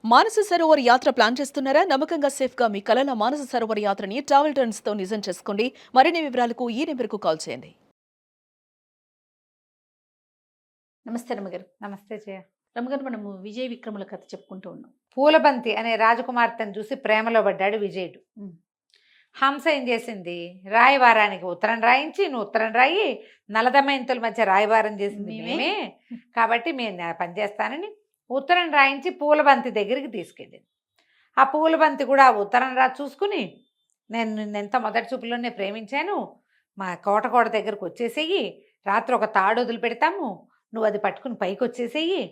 మానస సరోవర్ యాత్ర ప్లాన్ చేస్తున్నారా? నమ్మకంగా సేఫ్ గా మీ కలల మానస సరోవర్ యాత్రని ట్రావెల్ టర్న్స్ తో నిజం చేసుకోండి. మరిన్ని వివరాలకు ఈ నెంబర్కు కాల్ చేయండి. నమస్తే రమ్మగారు. నమస్తే జయ. రమ్మగారు, మనము విజయ విక్రముల కథ చెప్పుకుంటూ ఉన్నాం. పూలబంతి అనే రాజకుమార్తెను చూసి ప్రేమలో పడ్డాడు విజయుడు. హంస ఏం చేసింది, రాయవారానికి ఉత్తరం రాయించి, నువ్వు ఉత్తరం రాయి, నలదమయంతుల మధ్య రాయవారం చేసింది మేమే, కాబట్టి మేము పనిచేస్తానని ఉత్తరం రాయించి పూలబంతి దగ్గరికి తీసుకెళ్ళింది. ఆ పూలబంతి కూడా ఆ ఉత్తరం చూసుకుని, నేను ఎంత మొదటి చూపులోనే ప్రేమించాను, మా కోట దగ్గరకు వచ్చేసేయి, రాత్రి ఒక తాడు వదిలి పెడతాము, నువ్వు అది పట్టుకుని పైకి వచ్చేసేయి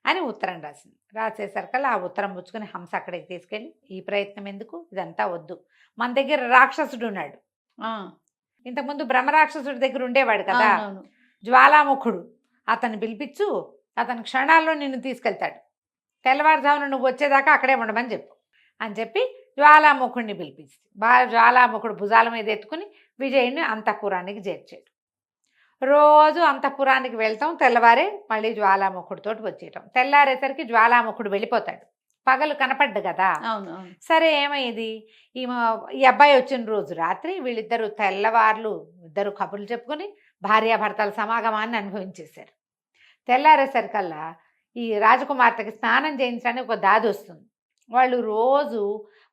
అని ఉత్తరం రాసింది. రాసేసరికల్లా ఆ ఉత్తరం పుచ్చుకొని హంస అక్కడికి తీసుకెళ్ళి, ఈ ప్రయత్నం ఎందుకు, ఇదంతా వద్దు, మన దగ్గర రాక్షసుడు ఉన్నాడు, ఇంతకుముందు బ్రహ్మరాక్షసుడి దగ్గర ఉండేవాడు కదా జ్వాలాముఖుడు, అతన్ని పిలిపించు, అతని క్షణాల్లో నిన్ను తీసుకెళ్తాడు, తెల్లవారుజామున నువ్వు వచ్చేదాకా అక్కడే ఉండమని చెప్పు అని చెప్పి జ్వాలాముఖుడిని పిలిపించి జ్వాలాముఖుడు భుజాల మీద ఎత్తుకుని విజయుడిని అంతఃపురానికి చేర్చాడు. రోజు అంతఃపురానికి వెళ్తాం, తెల్లవారే మళ్ళీ జ్వాలాముఖుడితో వచ్చేయటం. తెల్లారేసరికి జ్వాలాముఖుడు వెళ్ళిపోతాడు, పగలు కనపడ్డు కదా. సరే ఏమైంది, ఈ అబ్బాయి వచ్చిన రోజు రాత్రి వీళ్ళిద్దరూ తెల్లవార్లు ఇద్దరు కబుర్లు చెప్పుకొని భార్యాభర్తల సమాగమాన్ని అనుభవించేశారు. తెల్లారేసరికల్లా ఈ రాజకుమార్తెకి స్నానం చేయించడానికి ఒక దాది వస్తుంది. వాళ్ళు రోజు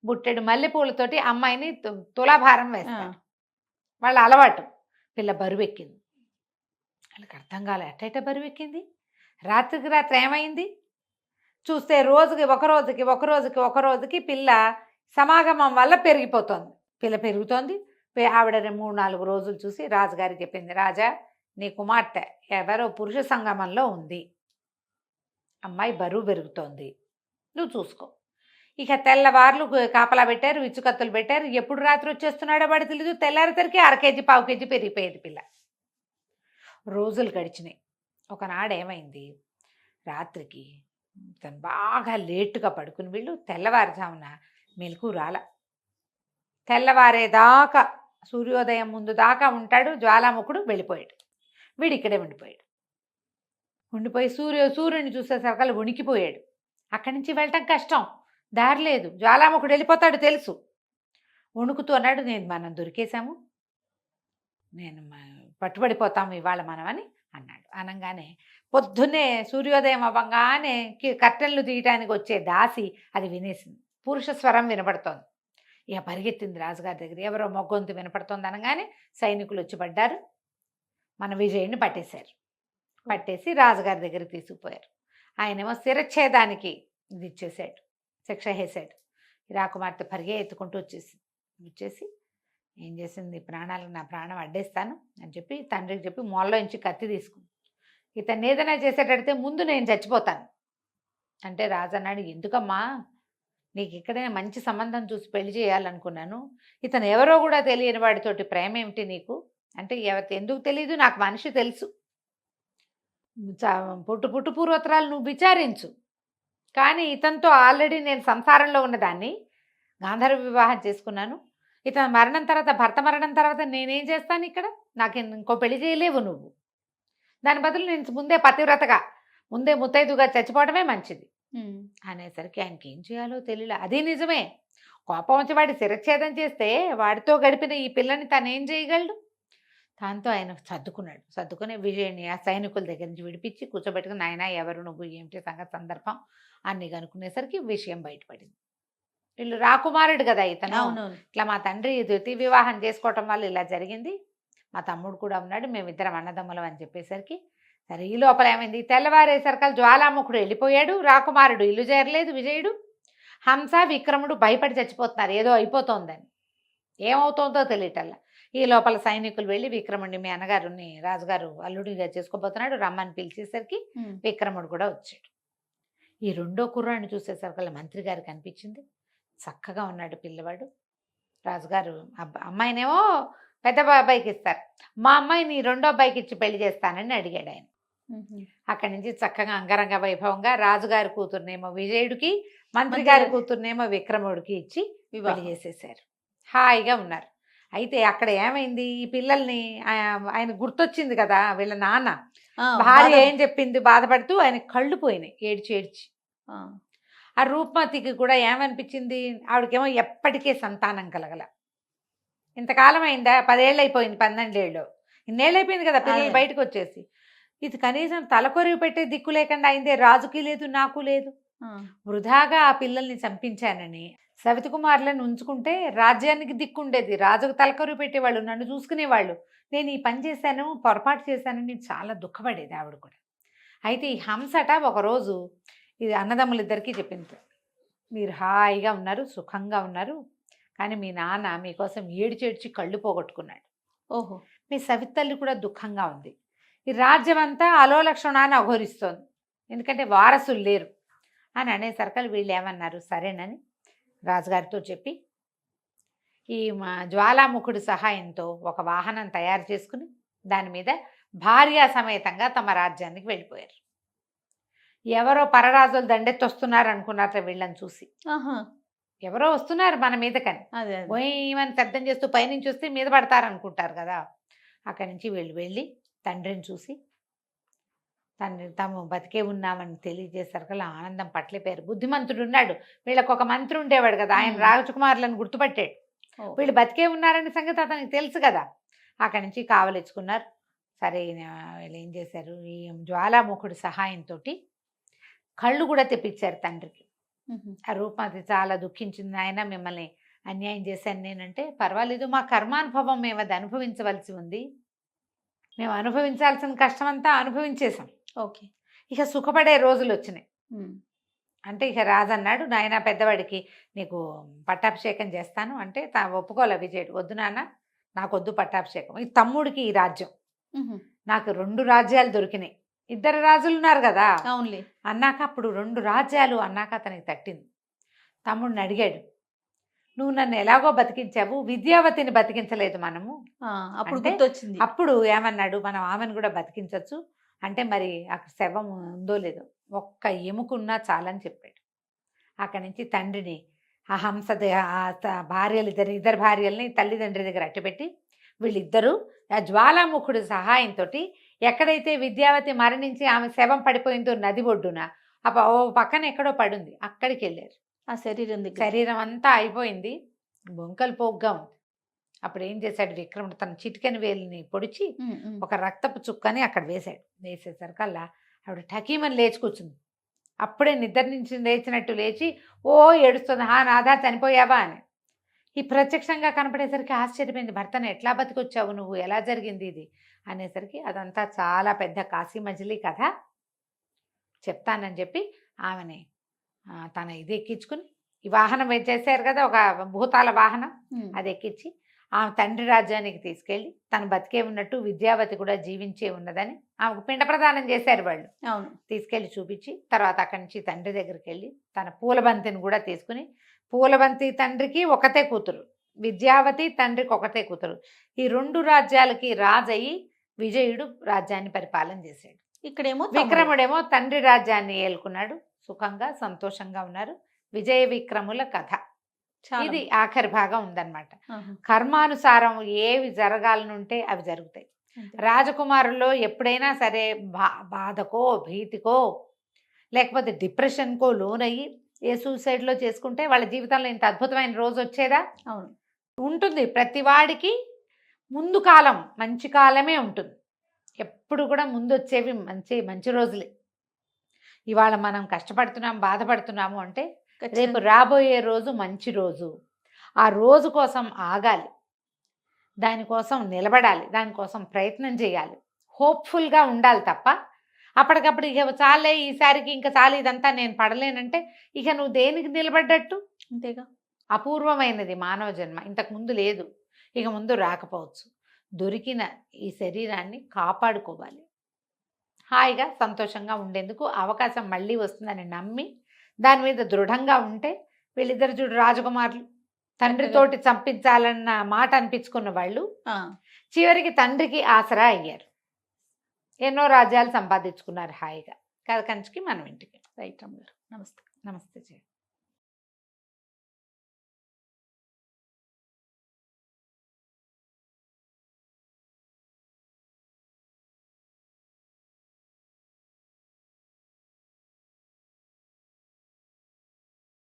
బుట్టెడు మల్లెపూలతోటి అమ్మాయిని తులాభారం వేస్తారు, వాళ్ళ అలవాటు. పిల్ల బరువెక్కింది, వాళ్ళకి అర్థం కాలే, ఎట్టయిట బరువెక్కింది, రాత్రికి రాత్రి ఏమైంది చూస్తే రోజుకి ఒక రోజుకి పిల్ల సమాగమం వల్ల పెరిగిపోతుంది. పిల్ల పెరుగుతోంది. ఆవిడ 3-4 రోజులు చూసి రాజుగారికి చెప్పింది, రాజా నీ కుమార్తె ఎవరో పురుష సంగమంలో ఉంది, అమ్మాయి బరువు పెరుగుతోంది, నువ్వు చూసుకో. ఇక తెల్లవార్లు కాపలా పెట్టారు, విచ్చుకత్తులు పెట్టారు, ఎప్పుడు రాత్రి వచ్చేస్తున్నాడో వాడు తెలీదు. తెల్లారేసరికి 1/2 కేజీ 1/4 కేజీ పెరిగిపోయేది పిల్ల. రోజులు గడిచినాయి. ఒకనాడు ఏమైంది, రాత్రికి తను బాగా లేటుగా పడుకుని వీళ్ళు తెల్లవారుజామున మెలకు రాల. తెల్లవారేదాకా సూర్యోదయం ముందు దాకా ఉంటాడు జ్వాలాముఖుడు, వెళ్ళిపోయాడు. వీడు ఇక్కడే ఉండిపోయి సూర్యుని చూసేసరికి వణికిపోయాడు. అక్కడి నుంచి వెళ్ళటం కష్టం, దారి లేదు, జ్వాలాముఖుడు వెళ్ళిపోతాడు తెలుసు. వణుకుతూ అన్నాడు, మనం దొరికేశాము, పట్టుబడిపోతాము ఇవాళ మనం అని అన్నాడు. అనగానే పొద్దున్నే సూర్యోదయం అవ్వగానే కర్టెన్లు తీయటానికి వచ్చే దాసి అది వినేసింది. పురుష స్వరం వినపడుతోంది. ఇక పరిగెత్తింది రాజుగారి దగ్గర. ఎవరో మొగ్గొంతు వినపడుతోంది అనగానే సైనికులు వచ్చి పడ్డారు, మన విజయుడిని పట్టేసి రాజుగారి దగ్గరికి తీసుకుపోయారు. ఆయనేమో శిరచ్ఛేదానికి ఇది ఇచ్చేసాడు, శిక్ష వేసాడు. రాకుమార్తె పరిగెత్తుకుంటూ వచ్చేసి ఏం చేసింది, ప్రాణాలకు నా ప్రాణం అడ్డేస్తాను అని చెప్పి తండ్రికి చెప్పి మొల్లో నుంచి కత్తి తీసుకుంది. ఇతన్ని ఏదైనా చేసేటడితే ముందు నేను చచ్చిపోతాను అంటే రాజు అన్నాడు, ఎందుకమ్మా, నీకు ఇక్కడైనా మంచి సంబంధం చూసి పెళ్లి చేయాలనుకున్నాను, ఇతను ఎవరో కూడా తెలియని వాడితోటి ప్రేమ ఏమిటి నీకు అంటే, ఎందుకు తెలియదు, నాకు మనిషి తెలుసు, పుట్టు పూర్వోత్తరాలు నువ్వు విచారించు, కానీ ఇతనితో ఆల్రెడీ నేను సంసారంలో ఉన్నదాన్ని గాంధర్వ వివాహం చేసుకున్నాను, ఇతను మరణం తర్వాత భర్త మరణం తర్వాత నేనేం చేస్తాను ఇక్కడ, నాకు ఇంకో పెళ్లి చేయలేవు నువ్వు, దాని బదులు నేను ముందే పతివ్రతగా ముందే ముత్తైదుగా చచ్చిపోవడమే మంచిది అనేసరికి ఆయనకి ఏం చేయాలో తెలియలే. అది నిజమే, కోపం వచ్చి వాడి శిరచ్ఛేదం చేస్తే వాడితో గడిపిన ఈ పిల్లని తను ఏం చేయగలడు. దాంతో ఆయన సర్దుకుని విజయుని ఆ సైనికుల దగ్గర నుంచి విడిపించి కూర్చోబెట్టుకుని, నాయన ఎవరు నువ్వు, ఏమిటి సంగతి సందర్భం అన్ని కనుక్కునేసరికి విషయం బయటపడింది. వీళ్ళు రాకుమారుడు కదా ఇతను, ఇట్లా మా తండ్రి ద్వితీయ వివాహం చేసుకోవటం వల్ల ఇలా జరిగింది, మా తమ్ముడు కూడా ఉన్నాడు, మేమిద్దరం అన్నదమ్ములం అని చెప్పేసరికి సరే. ఈ లోపల ఏమైంది, తెల్లవారేసరికి జ్వాలాముఖుడు వెళ్ళిపోయాడు, రాకుమారుడు ఇల్లు చేరలేదు, విజయుడు హంస విక్రముడు భయపడి చచ్చిపోతున్నారు, ఏదో అయిపోతోందని, ఏమవుతోందో తెలియటల్లా. ఈ లోపల సైనికులు వెళ్ళి విక్రముడిని, మీ అన్నగారుని రాజుగారు అల్లుడిగా చేసుకోబోతున్నాడు రమ్మని పిలిచేసరికి విక్రముడు కూడా వచ్చాడు. ఈ రెండో కుర్రాడిని చూసేసరికి మంత్రి గారికి అనిపించింది, చక్కగా ఉన్నాడు పిల్లవాడు, రాజుగారు అమ్మాయినేమో పెద్ద బాబాయికి ఇస్తారు, మా అమ్మాయిని రెండో అబ్బాయికి ఇచ్చి పెళ్లి చేస్తానని అడిగాడు ఆయన. అక్కడి నుంచి చక్కగా అంగరంగ వైభవంగా రాజుగారి కూతుర్నేమో విజయుడికి, మంత్రి గారి కూతుర్నేమో విక్రముడికి ఇచ్చి పెళ్లి చేసేసారు. హాయిగా ఉన్నారు. అయితే అక్కడ ఏమైంది, ఈ పిల్లల్ని ఆయన గుర్తొచ్చింది కదా వీళ్ళ నాన్న, భార్య ఏం చెప్పింది బాధపడుతూ, ఆయన కళ్ళు పోయినాయి ఏడ్చి. ఆ రూపమతికి కూడా ఏమనిపించింది, ఆవిడకేమో ఎప్పటికే సంతానం కలగల. ఇంతకాలం అయిందా, 10 ఏళ్ళు అయిపోయింది, 12 ఏళ్ళు, ఇన్నేళ్ళు అయిపోయింది కదా పిల్లలు అదే. బయటకు వచ్చేసి. ఇది కనీసం తలకొరివి పెట్టే దిక్కు లేకుండా అయిందే, రాజుకి లేదు నాకు లేదు. ఆ. వృధాగా ఆ పిల్లల్ని చంపించానని సవితకుమారులను ఉంచుకుంటే రాజ్యానికి దిక్కుండేది, రాజుకు తలకొరివి పెట్టేవాళ్ళు, నన్ను చూసుకునేవాళ్ళు. నేను ఈ పని చేశాను, పొరపాటు చేశానని చాలా దుఃఖపడేది ఆవిడ కూడా. అయితే ఈ హంసట ఒకరోజు ఇది అన్నదమ్ములిద్దరికీ చెప్పింది, మీరు హాయిగా ఉన్నారు, సుఖంగా ఉన్నారు, కానీ మీ నాన్న మీకోసం ఏడ్చి కళ్ళు పోగొట్టుకున్నాడు. ఓహో. మీ సవితల్లి కూడా దుఃఖంగా ఉంది. ఈ రాజ్యం అంతా అలోలక్షణాన్ని అఘోరిస్తోంది, ఎందుకంటే వారసులు లేరు అని అనేసరికి వీళ్ళు ఏమన్నారు, సరేనని రాజుగారితో చెప్పి ఈ జ్వాలాముఖుడి సహాయంతో ఒక వాహనం తయారు చేసుకుని దాని మీద భార్యా సమేతంగా తమ రాజ్యానికి వెళ్ళిపోయారు. ఎవరో పరరాజులు దండెత్తొస్తున్నారు అనుకున్నారట వీళ్ళని చూసి. ఆహా. ఎవరో వస్తున్నారు మన మీదకని, అదే. ఏమని శబ్దం చేస్తూ పైనుంచి వస్తే మీద పడతారు అనుకుంటారు కదా. అక్కడి నుంచి వీళ్ళు వెళ్ళి తండ్రిని చూసి తండ్రి తాము బతికే ఉన్నామని తెలియజేసరికి ఆనందం పట్లిపోయారు. బుద్ధిమంతుడు ఉన్నాడు, వీళ్ళకి ఒక మంత్రి ఉండేవాడు కదా, ఆయన రాజకుమారులను గుర్తుపట్టాడు. వీళ్ళు బతికే ఉన్నారనే సంగతి అతనికి తెలుసు కదా. అక్కడి నుంచి కావలిచ్చుకున్నారు. సరే వీళ్ళు ఏం చేశారు, ఈ జ్వాలాముఖుడి సహాయంతో కళ్ళు కూడా తెప్పించారు తండ్రికి. ఆ రూపమతి చాలా దుఃఖించింది, ఆయన మిమ్మల్ని అన్యాయం చేశాను నేనంటే, పర్వాలేదు, మా కర్మానుభవం మేము అది అనుభవించవలసి ఉంది, మేము అనుభవించాల్సిన కష్టమంతా అనుభవించేసాం, ఓకే, ఇక సుఖపడే రోజులు వచ్చినాయి. అంటే ఇక రాజన్నాడు, నాయన పెద్దవాడికి నీకు పట్టాభిషేకం చేస్తాను అంటే ఒప్పుకోలే విజయుడు. వద్దు నాన్న, నాకు వద్దు పట్టాభిషేకం, ఈ తమ్ముడికి ఈ రాజ్యం, నాకు 2 రాజ్యాలు దొరికినాయి, 2 రాజులు ఉన్నారు కదా. అవునులే. అన్నాక అప్పుడు 2 రాజ్యాలు అన్నాక అతనికి తట్టింది. తమ్ముడిని అడిగాడు, నువ్వు నన్ను ఎలాగో బతికించావు, విద్యావతిని బతికించలేదు మనము. అప్పుడు అంటే గుర్తొచ్చింది. అప్పుడు ఏమన్నాడు, మనం ఆమెను కూడా బతికించవచ్చు అంటే మరి అక్కడ శవం ఉందో లేదో, ఒక్క ఎముకున్నా చాలని చెప్పాడు. అక్కడి నుంచి తండ్రిని ఆ హంస భార్యలు ఇద్దరు భార్యల్ని తల్లిదండ్రి దగ్గర అట్టపెట్టి వీళ్ళిద్దరూ ఆ జ్వాలాముఖుడి సహాయంతో ఎక్కడైతే విద్యావతి మరణించి ఆమె శవం పడిపోయిందో నది ఒడ్డున ఓ పక్కన ఎక్కడో పడుంది, అక్కడికి వెళ్ళారు. ఆ శరీరం దగ్గర. శరీరం అంతా అయిపోయింది, బొంకలు పోగ్గా ఉంది. అప్పుడు ఏం చేశాడు విక్రముడు, తన చిటికెన వేలిని పొడిచి ఒక రక్తపు చుక్కని అక్కడ వేశాడు. వేసేసరికల్లా ఆవిడ టకీమని లేచి కూర్చుంది. అప్పుడే నిద్ర నుంచి లేచినట్టు లేచి ఓ ఏడుస్తుంది, నాదా చనిపోయావా అని. ఈ ప్రత్యక్షంగా కనపడేసరికి ఆశ్చర్యపోయింది, భర్తను ఎట్లా బతికొచ్చావు నువ్వు, ఎలా జరిగింది ఇది అనేసరికి అదంతా చాలా పెద్ద కాశీ మజిలీ కథ చెప్తానని చెప్పి ఆమెని తన ఇది ఎక్కించుకుని, ఈ వాహనం చేశారు కదా ఒక భూతాల వాహనం, అది ఎక్కించి ఆమె తండ్రి రాజ్యానికి తీసుకెళ్ళి తను బతికే ఉన్నట్టు విద్యావతి కూడా జీవించే ఉన్నదని ఆమెకు పిండ ప్రదానం చేశారు వాళ్ళు. అవును. తీసుకెళ్ళి చూపించి తర్వాత అక్కడి నుంచి తండ్రి దగ్గరికి వెళ్ళి తన పూలబంతిని కూడా తీసుకుని, పూలబంతి తండ్రికి ఒకతే కూతురు, విద్యావతి తండ్రికి ఒకతే కూతురు, ఈ 2 రాజ్యాలకి రాజయ్యి విజయుడు రాజ్యాన్ని పరిపాలన చేశాడు. ఇక్కడేమో విక్రముడేమో తండ్రి రాజ్యాన్ని ఏలుకున్నాడు, సుఖంగా సంతోషంగా ఉన్నారు. విజయ విక్రముల కథ ఇది ఆఖరి భాగం ఉందన్నమాట. కర్మానుసారం ఏవి జరగాలనుంటే అవి జరుగుతాయి. రాజకుమారుల్లో ఎప్పుడైనా సరే బాధకో భీతికో లేకపోతే డిప్రెషన్కో లోనయ్యి ఏ సూసైడ్లో చేసుకుంటే వాళ్ళ జీవితంలో ఇంత అద్భుతమైన రోజు వచ్చేదా? అవును, ఉంటుంది. ప్రతి వాడికి ముందు కాలం మంచి కాలమే ఉంటుంది, ఎప్పుడు కూడా ముందు వచ్చేవి మంచి రోజులే. ఇవాళ మనం కష్టపడుతున్నాం బాధపడుతున్నాము అంటే రేపు రాబోయే రోజు మంచి రోజు, ఆ రోజు కోసం ఆగాలి, దానికోసం నిలబడాలి, దానికోసం ప్రయత్నం చేయాలి, హోప్ఫుల్గా ఉండాలి తప్ప అప్పటికప్పుడు ఇక చాలే ఈసారికి ఇంకా చాలు ఇదంతా నేను పడలేనంటే ఇక నువ్వు దేనికి నిలబడ్డట్టు? అంతేగా. అపూర్వమైనది మానవ జన్మ, ఇంతకు ముందు లేదు, ఇక ముందు రాకపోవచ్చు. దొరికిన ఈ శరీరాన్ని కాపాడుకోవాలి, హాయిగా సంతోషంగా ఉండేందుకు అవకాశం మళ్ళీ వస్తుందని నమ్మి దాని మీద దృఢంగా ఉంటే వీళ్ళిద్దరు చూడు రాజకుమారులు, తండ్రితోటి చంపించాలన్న మాట అనిపించుకున్న వాళ్ళు చివరికి తండ్రికి ఆసరా అయ్యారు, ఎన్నో రాజ్యాలు సంపాదించుకున్నారు హాయిగా. కంచికి మనం ఇంటికి. రైట్ రమ్మ గారు, నమస్తే. నమస్తే.